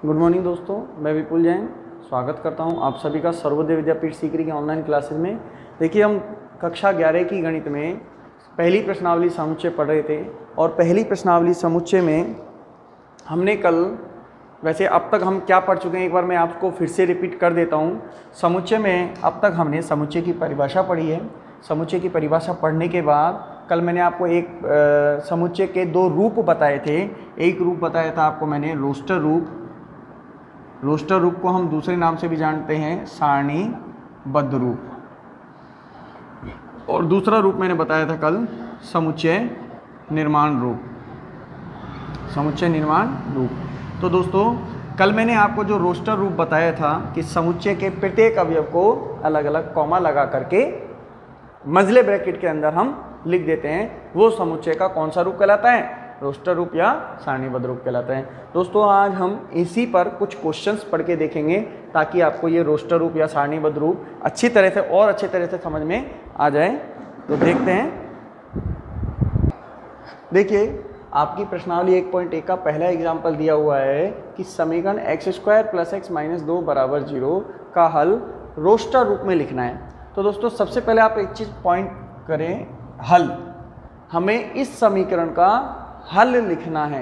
Good morning दोस्तों, मैं विपुल जैन स्वागत करता हूं आप सभी का सर्वोदय विद्यापीठ सीकरी की ऑनलाइन क्लासेस में। देखिए, हम कक्षा 11 की गणित में पहली प्रश्नावली समुच्चय पढ़ रहे थे और पहली प्रश्नावली समुच्चय में हमने कल, वैसे अब तक हम क्या पढ़ चुके हैं एक बार मैं आपको फिर से रिपीट कर देता हूं। समुच्चय में अब तक हमने समुच्चय की परिभाषा पढ़ी है। समुच्चय की परिभाषा पढ़ने के बाद कल मैंने आपको एक समुच्चय के दो रूप बताए थे। एक रूप बताया था आपको मैंने रोस्टर रूप। रोस्टर रूप को हम दूसरे नाम से भी जानते हैं सारणीबद्ध रूप, और दूसरा रूप मैंने बताया था कल समुच्चय निर्माण रूप। समुच्चय निर्माण रूप। तो दोस्तों, कल मैंने आपको जो रोस्टर रूप बताया था कि समुच्चय के प्रत्येक अवयव को अलग अलग कॉमा लगा करके मंझले ब्रैकेट के अंदर हम लिख देते हैं, वो समुच्चय का कौन सा रूप कहलाता है? रोस्टर रूप या सारणीबद्ध रूप कहलाता है। दोस्तों, आज हम इसी पर कुछ क्वेश्चंस पढ़ के देखेंगे ताकि आपको ये रोस्टर रूप या सारणीबद्ध रूप अच्छी तरह से और अच्छे तरह से समझ में आ जाए। तो देखते हैं। देखिए, आपकी प्रश्नावली 1.1 का पहला एग्जाम्पल दिया हुआ है कि समीकरण x² + x - 2 = 0 का हल रोस्टर रूप में लिखना है। तो दोस्तों, सबसे पहले आप एक चीज़ पॉइंट करें, हल। हमें इस समीकरण का हल लिखना है।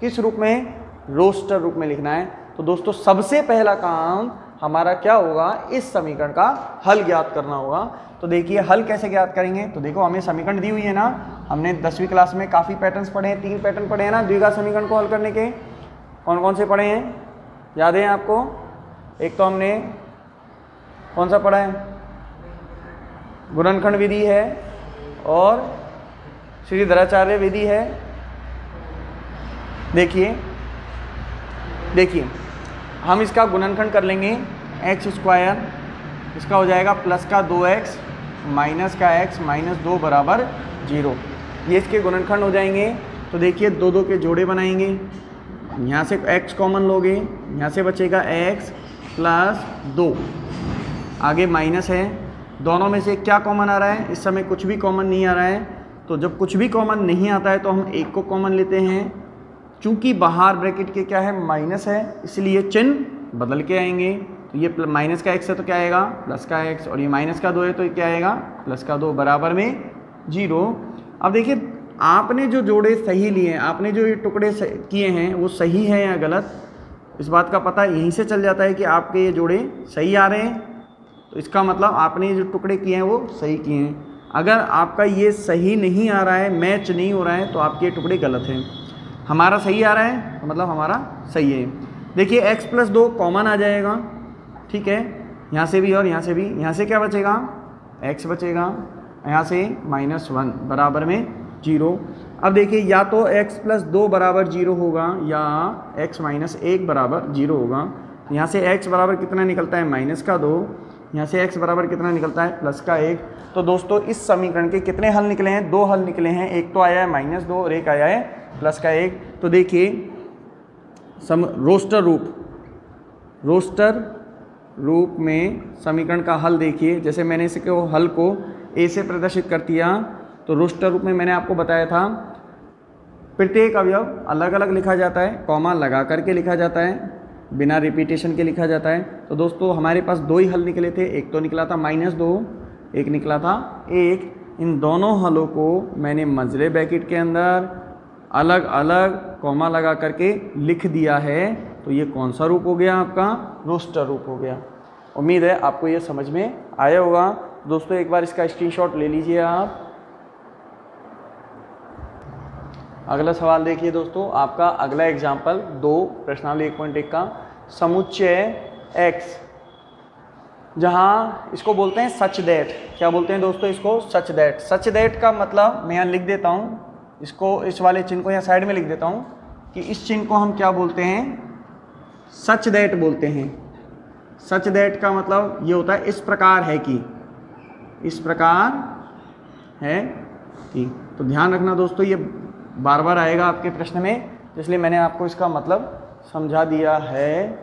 किस रूप में? रोस्टर रूप में लिखना है। तो दोस्तों, सबसे पहला काम हमारा क्या होगा? इस समीकरण का हल ज्ञात करना होगा। तो देखिए, हल कैसे ज्ञात करेंगे? तो देखो, हमें समीकरण दी हुई है ना। हमने 10वीं क्लास में काफ़ी पैटर्न्स पढ़े हैं, 3 पैटर्न पढ़े हैं ना द्विघात समीकरण को हल करने के। कौन कौन से पढ़े हैं? याद है आपको? एक तो हमने कौन सा पढ़ा है? गुणनखंड विधि है और श्रीधराचार्य विधि है। देखिए हम इसका गुणनखंड कर लेंगे। x², इसका हो जाएगा प्लस का 2x माइनस का x - 2 = 0। ये इसके गुणनखंड हो जाएंगे। तो देखिए, 2 के जोड़े बनाएंगे। यहाँ से x कॉमन लोगे, यहाँ से बचेगा x + 2, आगे माइनस है। दोनों में से क्या कॉमन आ रहा है? इस समय कुछ भी कॉमन नहीं आ रहा है। तो जब कुछ भी कॉमन नहीं आता है तो हम एक को कॉमन लेते हैं। चूंकि बाहर ब्रैकेट के क्या है? माइनस है, इसलिए चिन्ह बदल के आएंगे। तो ये माइनस का x है तो क्या आएगा? प्लस का x, और ये माइनस का 2 है तो ये क्या आएगा? प्लस का 2 बराबर में 0। अब देखिए, आपने जो जोड़े सही लिए हैं, आपने जो ये टुकड़े किए हैं वो सही है या गलत, इस बात का पता यहीं से चल जाता है कि आपके ये जोड़े सही आ रहे हैं। तो इसका मतलब आपने जो टुकड़े किए हैं वो सही किए हैं। अगर आपका ये सही नहीं आ रहा है, मैच नहीं हो रहा है, तो आपके टुकड़े गलत हैं। हमारा सही आ रहा है तो मतलब हमारा सही है। देखिए, x + 2 कॉमन आ जाएगा, ठीक है, यहाँ से भी और यहाँ से भी। यहाँ से क्या बचेगा? x बचेगा, यहाँ से -1 बराबर में 0। अब देखिए, या तो x + 2 = 0 होगा या x - 1 = 0 होगा। यहाँ से x बराबर कितना निकलता है? -2। यहाँ से x बराबर कितना निकलता है? +1। तो दोस्तों, इस समीकरण के कितने हल निकले हैं? 2 हल निकले हैं। एक तो आया है -2 और एक आया है +1। तो देखिए, रोस्टर रूप में समीकरण का हल देखिए। जैसे मैंने इसके हल को a से प्रदर्शित कर दिया, तो रोस्टर रूप में मैंने आपको बताया था प्रत्येक अवयव अलग अलग लिखा जाता है, कॉमा लगा करके लिखा जाता है, बिना रिपीटेशन के लिखा जाता है। तो दोस्तों, हमारे पास 2 ही हल निकले थे। एक तो निकला था -2, एक निकला था 1। इन दोनों हलों को मैंने मंझले ब्रैकेट के अंदर अलग अलग कॉमा लगा करके लिख दिया है। तो ये कौन सा रूप हो गया? आपका रोस्टर रूप हो गया। उम्मीद है आपको ये समझ में आया होगा। दोस्तों, एक बार इसका स्क्रीनशॉट ले लीजिए आप। अगला सवाल देखिए दोस्तों, आपका अगला एग्जाम्पल 2 प्रश्नावली 1.1 का समुच्चय x, जहाँ इसको बोलते हैं सच दैट। क्या बोलते हैं दोस्तों? इसको सच दैट। सच दैट का मतलब मैं यहाँ लिख देता हूँ, इसको, इस वाले चिन्ह को यहाँ साइड में लिख देता हूँ कि इस चिन्ह को हम क्या बोलते हैं? सच दैट बोलते हैं। सच दैट का मतलब ये होता है इस प्रकार है कि, इस प्रकार है कि। तो ध्यान रखना दोस्तों, ये बार बार आएगा आपके प्रश्न में, इसलिए मैंने आपको इसका मतलब समझा दिया है।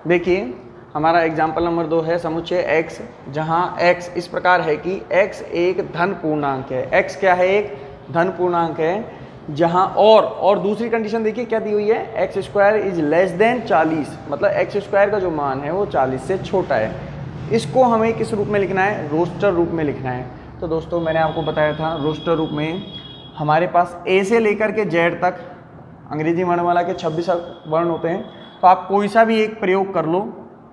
देखिए, हमारा एग्जाम्पल नंबर 2 है समुच्चय x, जहाँ x इस प्रकार है कि x एक धन पूर्णांक है। x क्या है? एक धन पूर्णांक है। जहां और दूसरी कंडीशन देखिए क्या दी हुई है, x square is less than 40, मतलब एक्स स्क्वायर का जो मान है वो 40 से छोटा है। इसको हमें किस रूप में लिखना है, रोस्टर रूप में लिखना है। तो दोस्तों मैंने आपको बताया था रोस्टर रूप में हमारे पास ए से लेकर के जेड तक अंग्रेजी वर्णमाला के 26 वर्ण होते हैं, तो आप कोई सा भी एक प्रयोग कर लो।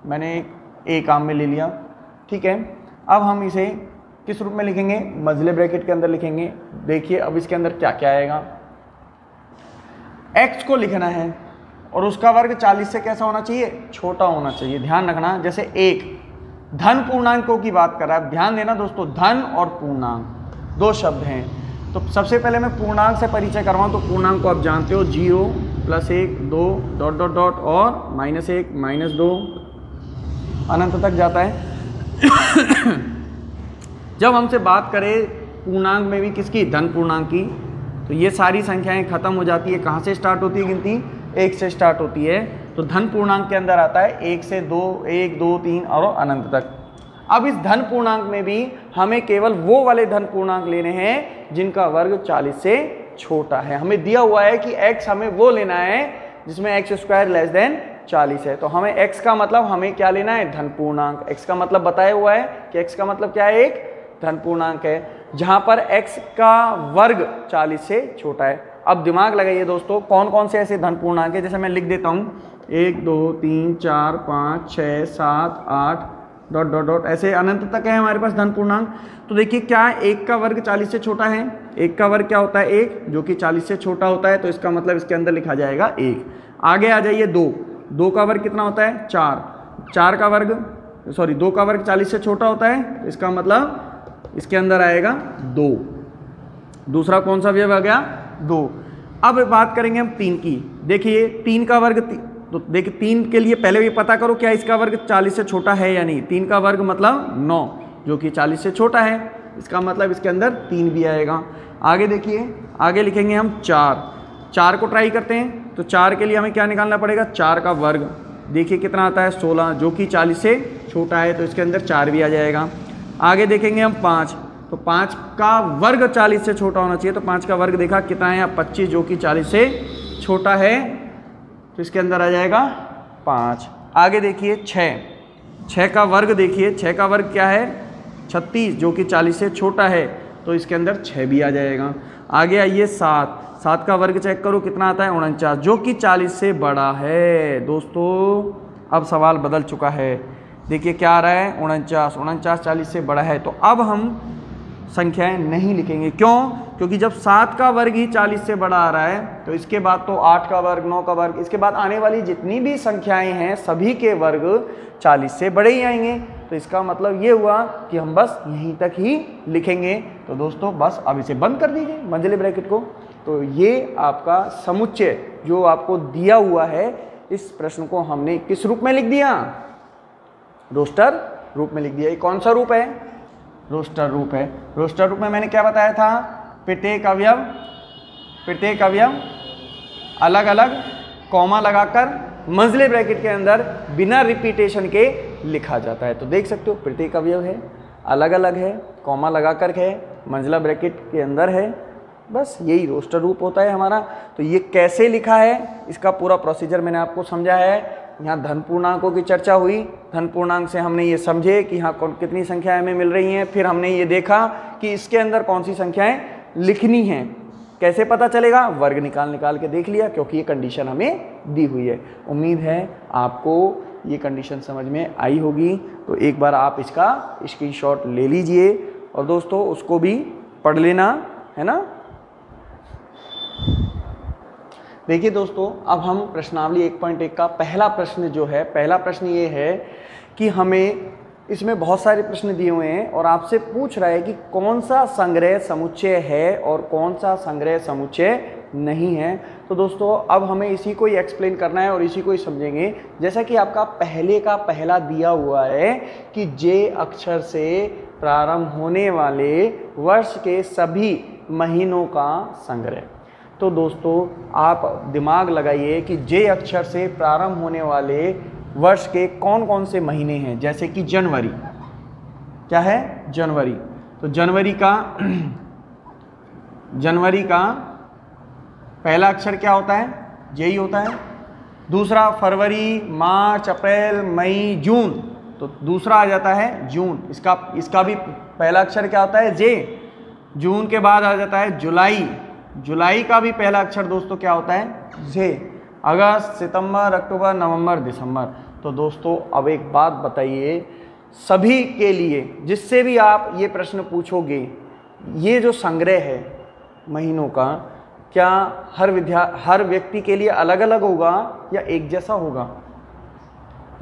मैंने ए काम में ले लिया, ठीक है। अब हम इसे किस रूप में लिखेंगे, मझले ब्रैकेट के अंदर लिखेंगे। देखिए अब इसके अंदर क्या क्या आएगा, x को लिखना है और उसका वर्ग 40 से कैसा होना चाहिए, छोटा होना चाहिए। ध्यान रखना, जैसे एक धन पूर्णांकों की बात कर रहा है, ध्यान देना दोस्तों, धन और पूर्णांक दो शब्द हैं। तो सबसे पहले मैं पूर्णांक से परिचय करवाऊं, तो पूर्णांक को आप जानते हो 0 + 1 2 डॉट डॉट डॉट और -1 -2 अनंत तक जाता है। जब हमसे बात करें पूर्णांक में भी किसकी, धन पूर्णांक की, तो ये सारी संख्याएं खत्म हो जाती है। कहाँ से स्टार्ट होती है गिनती, 1 से स्टार्ट होती है। तो धन पूर्णांक के अंदर आता है 1 से 2 1 2 3 और अनंत तक। अब इस धन पूर्णांक में भी हमें केवल वो वाले धन पूर्णांक लेने हैं जिनका वर्ग 40 से छोटा है। हमें दिया हुआ है कि x हमें वो लेना है जिसमें x² लेस देन 40 है। तो हमें x का मतलब हमें क्या लेना है, धन पूर्णांक। x का मतलब बताया हुआ है कि x का मतलब क्या है, एक धन पूर्णांक है, जहां पर x का वर्ग 40 से छोटा है। अब दिमाग लगाइए दोस्तों, कौन कौन से ऐसे धन पूर्णांक है, जैसे मैं लिख देता हूं 1 2 3 4 5 6 7 8 डॉट डॉट डॉट, ऐसे अनंत तक है हमारे पास धन पूर्णांक। तो देखिए क्या 1 का वर्ग 40 से छोटा है, 1 का वर्ग क्या होता है 1, जो कि 40 से छोटा होता है, तो इसका मतलब इसके अंदर लिखा जाएगा 1। आगे आ जाइए 2 का वर्ग कितना होता है 4 का वर्ग 2 का वर्ग 40 से छोटा होता है, तो इसका मतलब इसके अंदर आएगा 2। दूसरा कौन सा अवयव आ गया, 2। अब बात करेंगे हम 3 की। देखिए 3 का वर्ग, तो देखिए 3 के लिए पहले भी पता करो क्या इसका वर्ग 40 से छोटा है या नहीं। 3 का वर्ग मतलब 9, जो कि 40 से छोटा है, इसका मतलब इसके अंदर 3 भी आएगा। आगे देखिए, आगे लिखेंगे हम 4 को ट्राई करते हैं। तो 4 के लिए हमें क्या निकालना पड़ेगा, 4 का वर्ग। देखिए कितना आता है 16, जो कि 40 से छोटा है, तो इसके अंदर 4 भी आ जाएगा। आगे देखेंगे हम 5, तो 5 का वर्ग 40 से छोटा होना चाहिए, तो 5 का वर्ग देखा कितना है 25, जो कि 40 से छोटा है, तो इसके अंदर आ जाएगा 5। आगे देखिए 6 का वर्ग, देखिए 6 का वर्ग क्या है 36, जो कि 40 से छोटा है, तो इसके अंदर 6 भी आ जाएगा। आगे आइए 7 का वर्ग चेक करो कितना आता है 49, जो कि 40 से बड़ा है। दोस्तों अब सवाल बदल चुका है, देखिए क्या आ रहा है 49 40 से बड़ा है। तो अब हम संख्याएं नहीं लिखेंगे, क्यों, क्योंकि जब 7 का वर्ग ही 40 से बड़ा आ रहा है, तो इसके बाद तो 8 का वर्ग 9 का वर्ग, इसके बाद आने वाली जितनी भी संख्याएं हैं सभी के वर्ग 40 से बड़े ही आएंगे। तो इसका मतलब ये हुआ कि हम बस यहीं तक ही लिखेंगे। तो दोस्तों बस अब इसे बंद कर दीजिए मंझले ब्रैकेट को। तो ये आपका समुच्चय जो आपको दिया हुआ है, इस प्रश्न को हमने किस रूप में लिख दिया, रोस्टर रूप में लिख दिया। ये कौन सा रूप है, रोस्टर रूप है। रोस्टर रूप में मैंने क्या बताया था, प्रत्येक अवयव अलग अलग कॉमा लगाकर मंझले ब्रैकेट के अंदर बिना रिपीटेशन के लिखा जाता है। तो देख सकते हो प्रत्येक अवयव है, अलग अलग है, कॉमा लगाकर है, मंझला ब्रैकेट के अंदर है, बस यही रोस्टर रूप होता है हमारा। तो ये कैसे लिखा है, इसका पूरा प्रोसीजर मैंने आपको समझा है। यहाँ धन पूर्णांकों की चर्चा हुई, धन पूर्णांक से हमने ये समझे कि यहाँ कितनी संख्याएं हमें मिल रही हैं, फिर हमने ये देखा कि इसके अंदर कौन सी संख्याएं लिखनी हैं। कैसे पता चलेगा, वर्ग निकाल के देख लिया, क्योंकि ये कंडीशन हमें दी हुई है। उम्मीद है आपको ये कंडीशन समझ में आई होगी। तो एक बार आप इसका स्क्रीनशॉट ले लीजिए और दोस्तों उसको भी पढ़ लेना, है ना। देखिए दोस्तों, अब हम प्रश्नावली 1.1 का पहला प्रश्न जो है, पहला प्रश्न ये है कि हमें इसमें बहुत सारे प्रश्न दिए हुए हैं और आपसे पूछ रहा है कि कौन सा संग्रह समुच्चय है और कौन सा संग्रह समुच्चय नहीं है। तो दोस्तों अब हमें इसी को ही एक्सप्लेन करना है और इसी को ही समझेंगे। जैसा कि आपका पहले का पहला दिया हुआ है कि जे अक्षर से प्रारंभ होने वाले वर्ष के सभी महीनों का संग्रह। तो दोस्तों आप दिमाग लगाइए कि जे अक्षर से प्रारंभ होने वाले वर्ष के कौन कौन से महीने हैं। जैसे कि जनवरी, क्या है जनवरी, तो जनवरी का पहला अक्षर क्या होता है? जे ही होता है। दूसरा फरवरी, मार्च, अप्रैल, मई, जून, तो दूसरा आ जाता है जून। इसका भी पहला अक्षर क्या होता है? जे। जून के बाद आ जाता है जुलाई। जुलाई का भी पहला अक्षर दोस्तों क्या होता है? जे। अगस्त, सितंबर, अक्टूबर, नवंबर, दिसंबर। तो दोस्तों अब एक बात बताइए, सभी के लिए जिससे भी आप ये प्रश्न पूछोगे, ये जो संग्रह है महीनों का, क्या हर व्यक्ति के लिए अलग अलग होगा या एक जैसा होगा?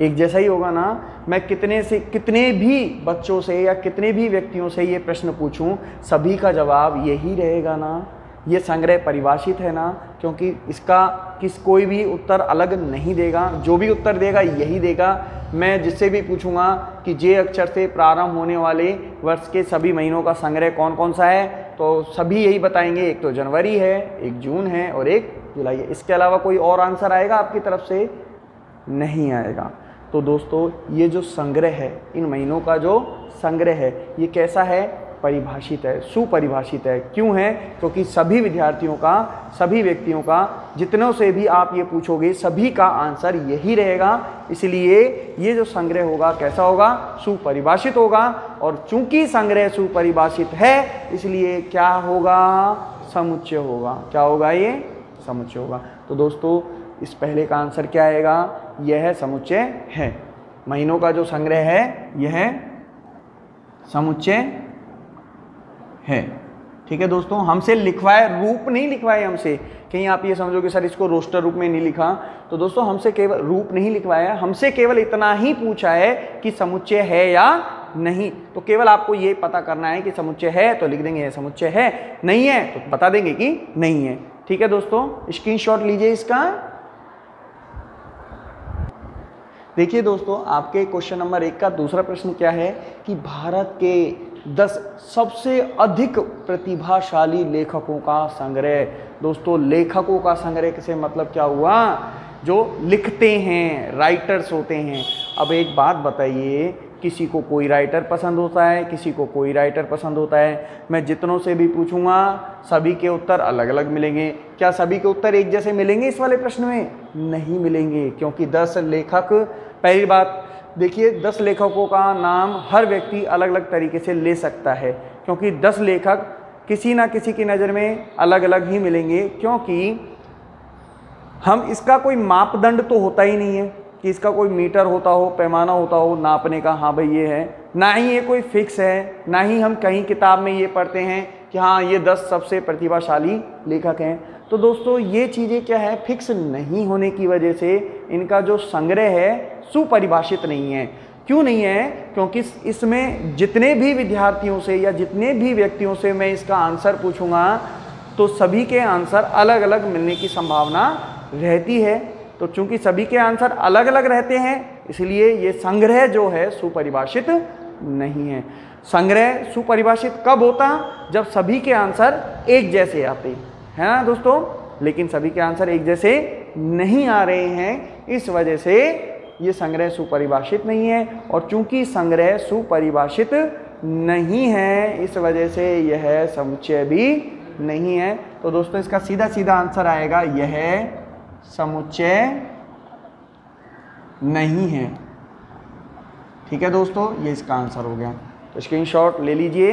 एक जैसा ही होगा ना। मैं कितने भी बच्चों से या कितने भी व्यक्तियों से ये प्रश्न पूछूं, सभी का जवाब यही रहेगा ना। ये संग्रह परिभाषित है ना, क्योंकि इसका कोई भी उत्तर अलग नहीं देगा, जो भी उत्तर देगा यही देगा। मैं जिससे भी पूछूंगा कि जे अक्षर से प्रारंभ होने वाले वर्ष के सभी महीनों का संग्रह कौन कौन सा है, तो सभी यही बताएंगे, एक तो जनवरी है, एक जून है और एक जुलाई है। इसके अलावा कोई और आंसर आएगा आपकी तरफ से? नहीं आएगा। तो दोस्तों ये जो संग्रह है, इन महीनों का जो संग्रह है, ये कैसा है? परिभाषित है, सुपरिभाषित है। क्यों है? क्योंकि सभी विद्यार्थियों का, सभी व्यक्तियों का, जितनों से भी आप ये पूछोगे, सभी का आंसर यही रहेगा। इसलिए ये जो संग्रह होगा कैसा होगा? सुपरिभाषित होगा। और चूंकि संग्रह सुपरिभाषित है, इसलिए क्या होगा? समुच्चय होगा। क्या होगा? ये समुच्चय होगा। तो दोस्तों इस पहले का आंसर क्या आएगा? यह समुच्चय है। महीनों का जो संग्रह है यह समुच्चय है। ठीक है दोस्तों, हमसे लिखवाए, रूप नहीं लिखवाए हमसे। कहीं आप ये समझोगे सर इसको रोस्टर रूप में नहीं लिखा, तो दोस्तों हमसे केवल रूप नहीं लिखवाया, हमसे केवल इतना ही पूछा है कि समुच्चय है या नहीं। तो केवल आपको ये पता करना है कि समुच्चय है तो लिख देंगे समुच्चय है, नहीं है तो बता देंगे कि नहीं है। ठीक है दोस्तों, स्क्रीनशॉट लीजिए इसका। देखिए दोस्तों, आपके क्वेश्चन नंबर 1 का दूसरा प्रश्न क्या है कि भारत के 10 सबसे अधिक प्रतिभाशाली लेखकों का संग्रह। दोस्तों लेखकों का संग्रह से मतलब क्या हुआ? जो लिखते हैं, राइटर्स होते हैं। अब एक बात बताइए, किसी को कोई राइटर पसंद होता है, किसी को कोई राइटर पसंद होता है। मैं जितनों से भी पूछूंगा सभी के उत्तर अलग अलग मिलेंगे। क्या सभी के उत्तर एक जैसे मिलेंगे इस वाले प्रश्न में? नहीं मिलेंगे, क्योंकि 10 लेखक, पहली बात देखिए 10 लेखकों का नाम हर व्यक्ति अलग अलग तरीके से ले सकता है, क्योंकि 10 लेखक किसी ना किसी की नज़र में अलग अलग ही मिलेंगे। क्योंकि हम इसका कोई मापदंड तो होता ही नहीं है कि इसका कोई मीटर होता हो, पैमाना होता हो नापने का, हाँ भाई ये है, ना ही ये कोई फिक्स है, ना ही हम कहीं किताब में ये पढ़ते हैं कि हाँ ये 10 सबसे प्रतिभाशाली लेखक हैं। तो दोस्तों ये चीज़ें क्या है, फिक्स नहीं होने की वजह से इनका जो संग्रह है सुपरिभाषित नहीं है। क्यों नहीं है? क्योंकि इसमें जितने भी विद्यार्थियों से या जितने भी व्यक्तियों से मैं इसका आंसर पूछूंगा तो सभी के आंसर अलग अलग मिलने की संभावना रहती है। तो चूंकि सभी के आंसर अलग अलग रहते हैं, इसलिए ये संग्रह जो है सुपरिभाषित नहीं है। संग्रह सुपरिभाषित कब होता? जब सभी के आंसर एक जैसे आते हैं ना दोस्तों। लेकिन सभी के आंसर एक जैसे नहीं आ रहे हैं, इस वजह से ये संग्रह सुपरिभाषित नहीं है। और चूंकि संग्रह सुपरिभाषित नहीं है, इस वजह से यह समुच्चय भी नहीं है। तो दोस्तों इसका सीधा सीधा आंसर आएगा यह समुच्चय नहीं है। ठीक है दोस्तों, ये इसका आंसर हो गया। तो स्क्रीनशॉट ले लीजिए।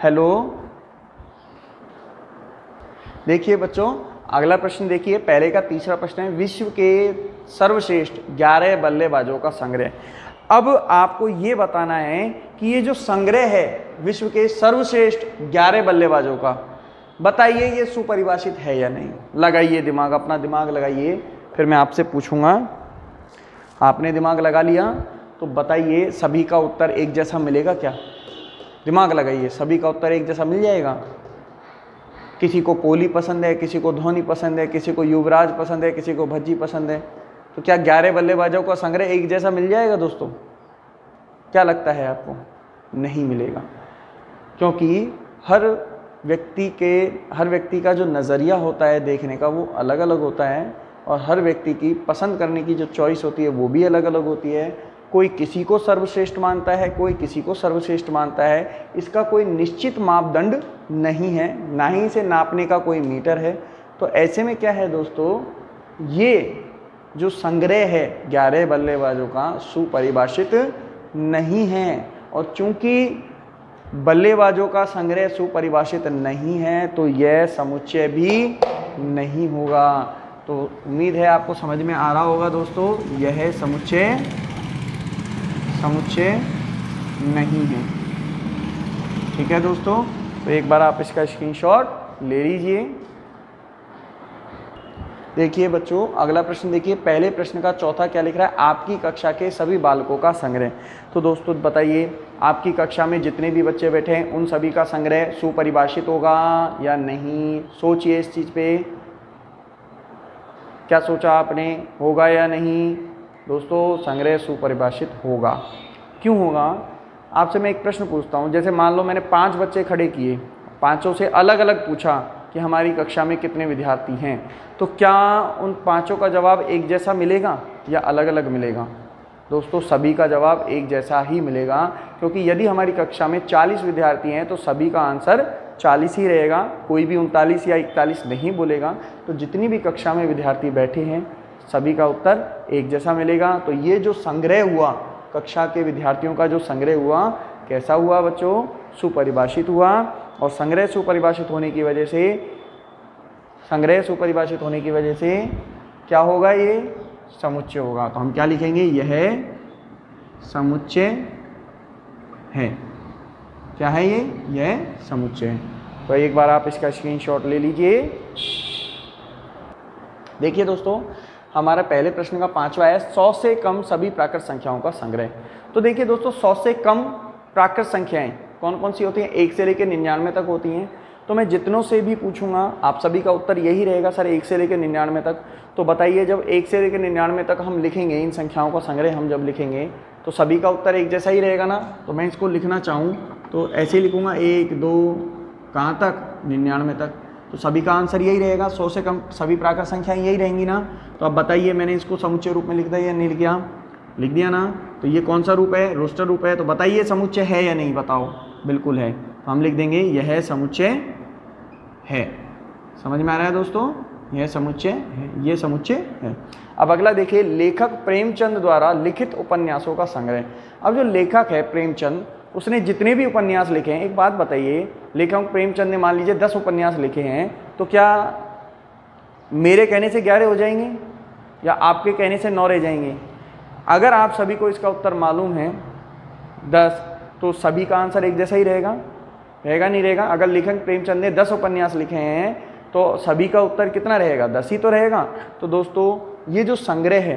हेलो, देखिए बच्चों अगला प्रश्न देखिए। पहले का तीसरा प्रश्न है, विश्व के सर्वश्रेष्ठ 11 बल्लेबाजों का संग्रह। अब आपको ये बताना है कि ये जो संग्रह है विश्व के सर्वश्रेष्ठ 11 बल्लेबाजों का, बताइए ये सुपरिभाषित है या नहीं। लगाइए दिमाग, अपना दिमाग लगाइए, फिर मैं आपसे पूछूंगा। आपने दिमाग लगा लिया तो बताइए सभी का उत्तर एक जैसा मिलेगा क्या? दिमाग लगाइए, सभी का उत्तर एक जैसा मिल जाएगा? किसी को कोहली पसंद है, किसी को धोनी पसंद है, किसी को युवराज पसंद है, किसी को भज्जी पसंद है, तो क्या 11 बल्लेबाजों का संग्रह एक जैसा मिल जाएगा दोस्तों? क्या लगता है आपको? नहीं मिलेगा, क्योंकि हर व्यक्ति का जो नज़रिया होता है देखने का वो अलग अलग होता है, और हर व्यक्ति की पसंद करने की जो चॉइस होती है वो भी अलग अलग होती है। कोई किसी को सर्वश्रेष्ठ मानता है, कोई किसी को सर्वश्रेष्ठ मानता है। इसका कोई निश्चित मापदंड नहीं है, ना ही इसे नापने का कोई मीटर है। तो ऐसे में क्या है दोस्तों, ये जो संग्रह है 11 बल्लेबाजों का सुपरिभाषित नहीं है। और चूंकि बल्लेबाजों का संग्रह सुपरिभाषित नहीं है तो यह समुच्चय भी नहीं होगा। तो उम्मीद है आपको समझ में आ रहा होगा दोस्तों, यह समुच्चय नहीं है। ठीक है दोस्तों, तो एक बार आप इसका स्क्रीनशॉट ले लीजिए। देखिए बच्चों, अगला प्रश्न देखिए। पहले प्रश्न का चौथा क्या लिख रहा है, आपकी कक्षा के सभी बालकों का संग्रह। तो दोस्तों बताइए, आपकी कक्षा में जितने भी बच्चे बैठे हैं उन सभी का संग्रह सुपरिभाषित होगा या नहीं? सोचिए इस चीज़ पे, क्या सोचा आपने, होगा या नहीं? दोस्तों संग्रह सुपरिभाषित होगा। क्यों होगा? आपसे मैं एक प्रश्न पूछता हूँ। जैसे मान लो मैंने 5 बच्चे खड़े किए, पाँचों से अलग अलग पूछा कि हमारी कक्षा में कितने विद्यार्थी हैं, तो क्या उन पाँचों का जवाब एक जैसा मिलेगा या अलग अलग मिलेगा? दोस्तों सभी का जवाब एक जैसा ही मिलेगा, क्योंकि यदि हमारी कक्षा में 40 विद्यार्थी हैं तो सभी का आंसर 40 ही रहेगा, कोई भी 39 या 41 नहीं बोलेगा। तो जितनी भी कक्षा में विद्यार्थी बैठे हैं सभी का उत्तर एक जैसा मिलेगा। तो ये जो संग्रह हुआ, कक्षा के विद्यार्थियों का जो संग्रह हुआ, कैसा हुआ बच्चों? सुपरिभाषित हुआ। और संग्रह सुपरिभाषित होने की वजह से क्या होगा? ये समुच्चय होगा। तो हम क्या लिखेंगे? यह समुच्चय है। क्या है ये? यह समुच्चय है। तो एक बार आप इसका स्क्रीनशॉट ले लीजिए। देखिए दोस्तों, हमारा पहले प्रश्न का 5वां है 100 से कम सभी प्राकृत संख्याओं का संग्रह। तो देखिए दोस्तों, 100 से कम प्राकृत संख्याएं कौन कौन सी होती हैं? 1 से लेकर 99 तक होती हैं। तो मैं जितनों से भी पूछूंगा आप सभी का उत्तर यही रहेगा सर, 1 से लेकर 99 तक। तो बताइए, जब 1 से लेकर 99 तक हम लिखेंगे, इन संख्याओं का संग्रह हम जब लिखेंगे तो सभी का उत्तर एक जैसा ही रहेगा ना। तो मैं इसको लिखना चाहूँ तो ऐसे ही लिखूँगा, 1 2 कहाँ तक? 99 तक। तो सभी का आंसर यही रहेगा, 100 से कम सभी प्राकृत संख्याएँ यही रहेंगी ना। तो अब बताइए, मैंने इसको समुच्चय रूप में लिख दिया या नहीं लिख दिया? लिख दिया ना। तो ये कौन सा रूप है? रोस्टर रूप है। तो बताइए समुच्चय है या नहीं? बताओ। बिल्कुल है। तो हम लिख देंगे यह समुच्चय है। समझ में आ रहा है दोस्तों? यह समुच्चय है, ये समुच्चय है। अब अगला देखिए, लेखक प्रेमचंद द्वारा लिखित उपन्यासों का संग्रह। अब जो लेखक है प्रेमचंद, उसने जितने भी उपन्यास लिखे हैं, एक बात बताइए, लेखक प्रेमचंद ने मान लीजिए 10 उपन्यास लिखे हैं, तो क्या मेरे कहने से 11 हो जाएंगे या आपके कहने से 9 रह जाएंगे? अगर आप सभी को इसका उत्तर मालूम है 10, तो सभी का आंसर एक जैसा ही रहेगा? रहेगा नहीं रहेगा? अगर लेखक प्रेमचंद ने 10 उपन्यास लिखे हैं तो सभी का उत्तर कितना रहेगा? 10 ही तो रहेगा। तो दोस्तों ये जो संग्रह है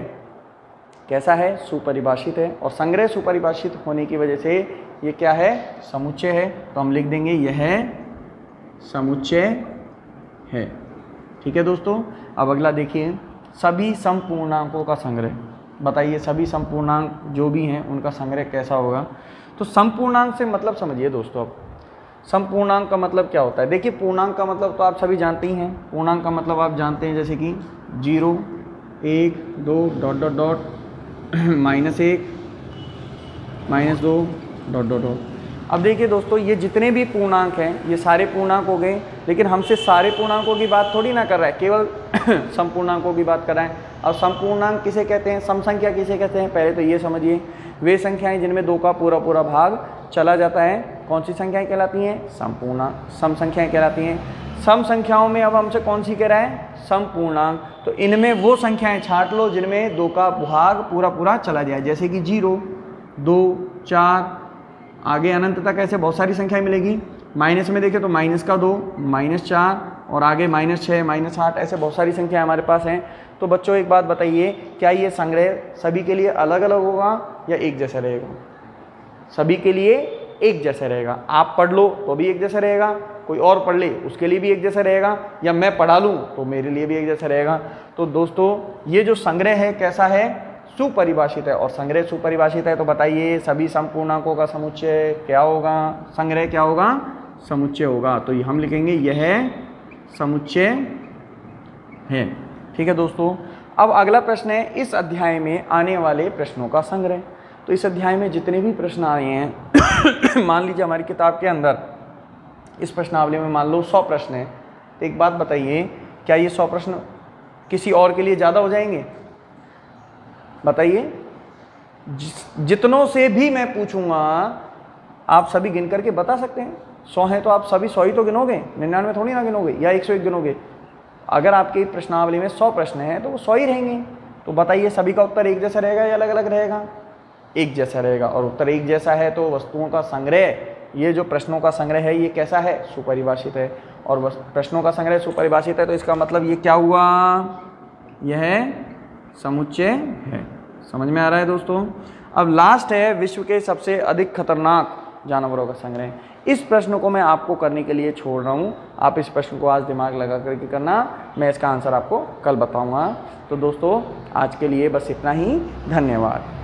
कैसा है? सुपरिभाषित है। और संग्रह सुपरिभाषित होने की वजह से ये क्या है? समुच्चय है। तो हम लिख देंगे यह समुच्चय है। ठीक है दोस्तों। अब अगला देखिए, सभी समपूर्णांकों का संग्रह। बताइए सभी समपूर्णांक जो भी हैं उनका संग्रह कैसा होगा? तो समपूर्णांक से मतलब समझिए दोस्तों। अब समपूर्णांक का मतलब क्या होता है? देखिए, पूर्णांक का मतलब तो आप सभी जानते ही हैं। पूर्णांक का मतलब आप जानते हैं, जैसे कि 0 1 2 dot dot dot -1 -2 dot dot dot. अब देखिए दोस्तों, ये जितने भी पूर्णांक हैं ये सारे पूर्णांक हो गए, लेकिन हमसे सारे पूर्णांकों की बात थोड़ी ना कर रहा है, केवल समपूर्णांकों की बात कर रहा है। अब समपूर्णांक किसे कहते हैं? सम संख्या किसे कहते हैं? पहले तो ये समझिए, वे संख्याएं जिनमें 2 का पूरा पूरा भाग चला जाता है कौन सी संख्याएं कहलाती हैं? संपूर्णांक, सम संख्याएं कहलाती हैं। सम संख्याओं में अब हमसे कौन सी कह रहा है? समपूर्णांक। तो इनमें वो संख्याएं छांट लो जिनमें 2 का भाग पूरा पूरा चला जाए, जैसे कि 0 2 4, आगे अनंत तक ऐसे बहुत सारी संख्याएं मिलेगी। माइनस में देखें तो -2 -4 और आगे -6 -8, ऐसे बहुत सारी संख्याएं हमारे पास हैं। तो बच्चों एक बात बताइए, क्या ये संग्रह सभी के लिए अलग अलग होगा या एक जैसा रहेगा? सभी के लिए एक जैसा रहेगा। आप पढ़ लो तो भी एक जैसा रहेगा, कोई और पढ़ ले उसके लिए भी एक जैसा रहेगा, या मैं पढ़ा लूँ तो मेरे लिए भी एक जैसा रहेगा। तो दोस्तों ये जो संग्रह है कैसा है? सुपरिभाषित है। और संग्रह सुपरिभाषित है तो बताइए सभी समपूर्णांकों का समुच्चय क्या होगा? संग्रह क्या होगा? समुच्चय होगा। तो हम लिखेंगे यह समुच्चय है। ठीक है दोस्तों। अब अगला प्रश्न है, इस अध्याय में आने वाले प्रश्नों का संग्रह। तो इस अध्याय में जितने भी प्रश्न आए हैं मान लीजिए हमारी किताब के अंदर इस प्रश्नावली में मान लो 100 प्रश्न हैं, तो एक बात बताइए, क्या ये 100 प्रश्न किसी और के लिए ज़्यादा हो जाएंगे? बताइए। जितनों से भी मैं पूछूंगा आप सभी गिन करके बता सकते हैं। 100 हैं तो आप सभी 100 ही तो गिनोगे, 99 थोड़ी ना गिनोगे या 101 गिनोगे। अगर आपकी प्रश्नावली में 100 प्रश्न हैं तो वो 100 ही रहेंगे। तो बताइए सभी का उत्तर एक जैसा रहेगा या अलग अलग रहेगा? एक जैसा रहेगा। और उत्तर एक जैसा है तो वस्तुओं का संग्रह, ये जो प्रश्नों का संग्रह है ये कैसा है? सुपरिभाषित है। और प्रश्नों का संग्रह सुपरिभाषित है तो इसका मतलब ये क्या हुआ? यह समुच्चय है। समझ में आ रहा है दोस्तों? अब लास्ट है विश्व के सबसे अधिक खतरनाक जानवरों का संग्रह। इस प्रश्न को मैं आपको करने के लिए छोड़ रहा हूँ, आप इस प्रश्न को आज दिमाग लगा करके करना, मैं इसका आंसर आपको कल बताऊँगा। तो दोस्तों आज के लिए बस इतना ही, धन्यवाद।